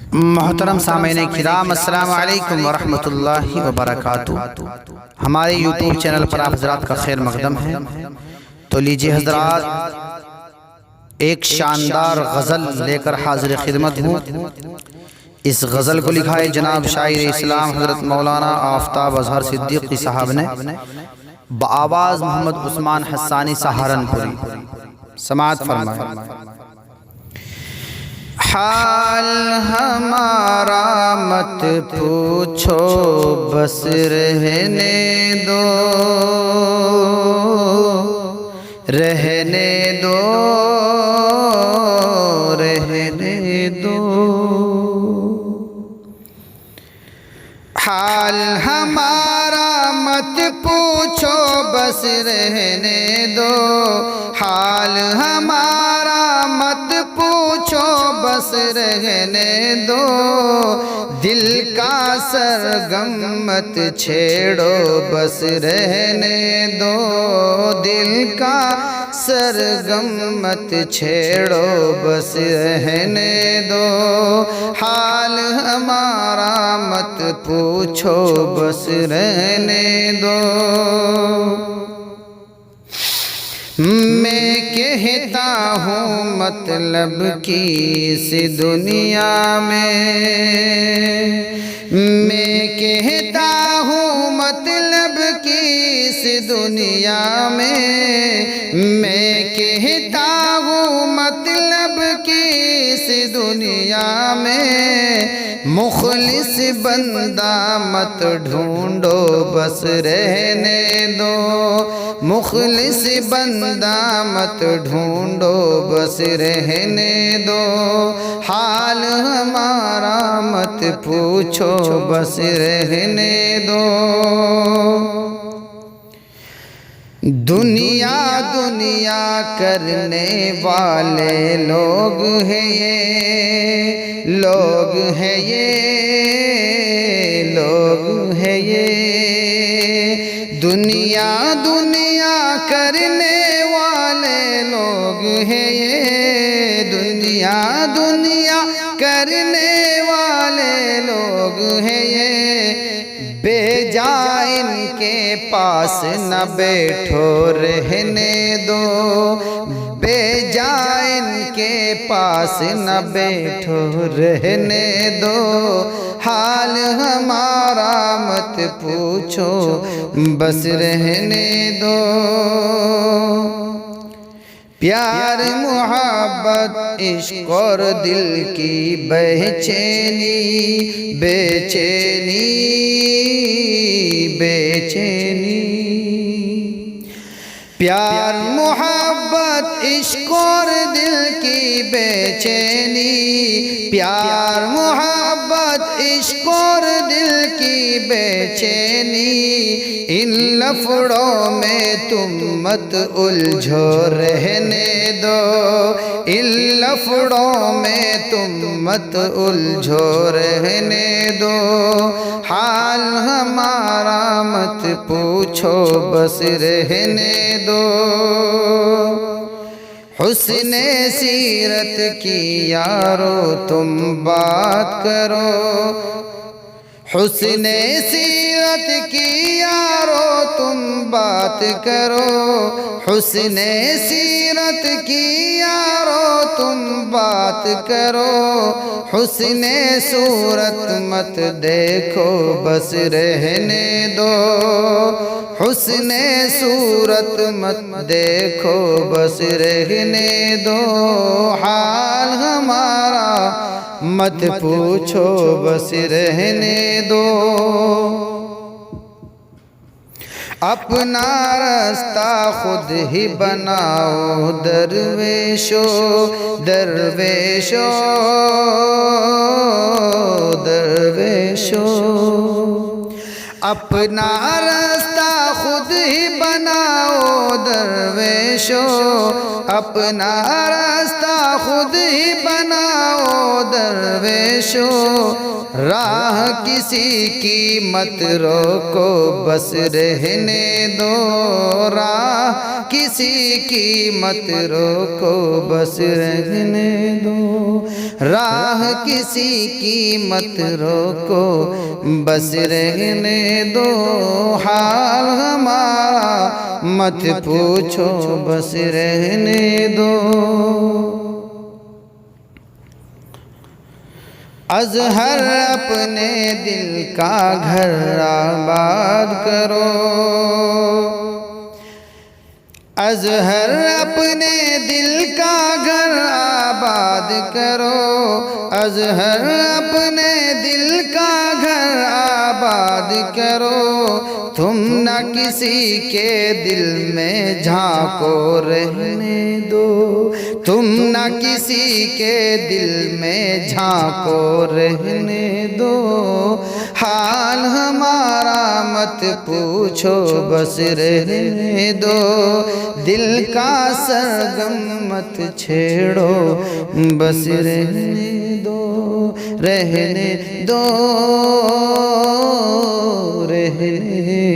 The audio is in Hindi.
मोहतरम सामईन किराम, अस्सलाम वालेकुम वरहमतुल्लाहि वबरकातुहू। हमारे यूट्यूब चैनल पर आप हजरात का खैर मकदम है। तो लीजिए हजरात, एक शानदार गज़ल लेकर हाजिर खिदमत हूँ। इस गज़ल को लिखा है जनाब शायर इस्लाम हज़रत मौलाना आफ्ताब अज़हर सिद्दीकी साहब ने, बआवाज़ मोहम्मद उस्मान हस्सानी सहारनपुरी। समाअत फरमाएं। हाल हमारा मत पूछो, बस रहने दो, रहने दो, रहने दो। हाल हमारा मत पूछो, बस रहने दो। हाल हमारा मत पूछो, बस रहने दो। दिल का सरगम मत छेड़ो, बस रहने दो। दिल का सरगम मत छेड़ो, बस रहने दो। हाल हमारा मत पूछो, बस रहने दो। मैं कहता हूँ मतलब की इस दुनिया में, मैं कहता हूँ मतलब की इस दुनिया में, मैं कहता हूँ मतलब की इस दुनिया में। मुखलिस बंदा मत ढूंढो, बस रहने दो। मुखलिस बंदा मत ढूंढो, बस रहने दो। हाल हमारा मत पूछो, बस रहने दो। दुनिया दुनिया करने वाले लोग हैं ये, लोग हैं ये, लोग हैं ये। दुनिया दुनिया करने वाले लोग हैं ये, दुनिया दुनिया करने वाले लोग हैं ये। बेजा इनके पास न बैठो, रहने दो। बेजा इनके पास न बैठो, रहने दो। हाल हमारा मत पूछो, बस रहने दो। प्यार मुहब्बत इश्क और दिल की बेचैनी, बेचैनी, बेचैनी। प्यार मुहब्बत इश्क और दिल की बेचैनी, प्यार मुहब्बत इश्क और दिल की बेचैनी। इन लफड़ों में तुम मत उलझो, रहने दो। इन लफड़ों में तुम मत उलझो, रहने दो। हाल हमारा मत पूछो, बस रहने दो। हुस्ने सीरत की यारो तुम बात करो, हुस्ने सीरत की यारो तुम बात करो। हुस्ने सीरत की यारो तुम बात करो। हुस्ने सूरत मत देखो, बस रहने दो। हुस्ने सूरत मत देखो, बस रहने दो। हाल हमारा मत पूछो, बस रहने दो। अपना रास्ता खुद ही बनाओ, दरवेशो, दरवेशो, दरवेशो। अपना रास्ता खुद ही बनाओ, दरवेशो। अपना रास्ता खुद ही बनाओ, दरवेशो, राह किसी की मत रोको, बस रहने दो। राह किसी की मत रोको, बस रहने दो। राह किसी की मत रोको, बस रहने दो। हाल हमारा मत पूछो, बस रहने दो। अज़हर अपने दिल का घर आबाद करो, अज़हर अपने दिल का घर आबाद करो, अज़हर अपने दिल का घर आबाद करो। तुम न किसी के दिल में झांको, रहने दो। तुम न किसी के दिल में झांको, रहने दो। हाल हमारा मत पूछो, बस रहने दो। दिल का सरगम मत छेड़ो, बस रहने दो। रहने दो, रहने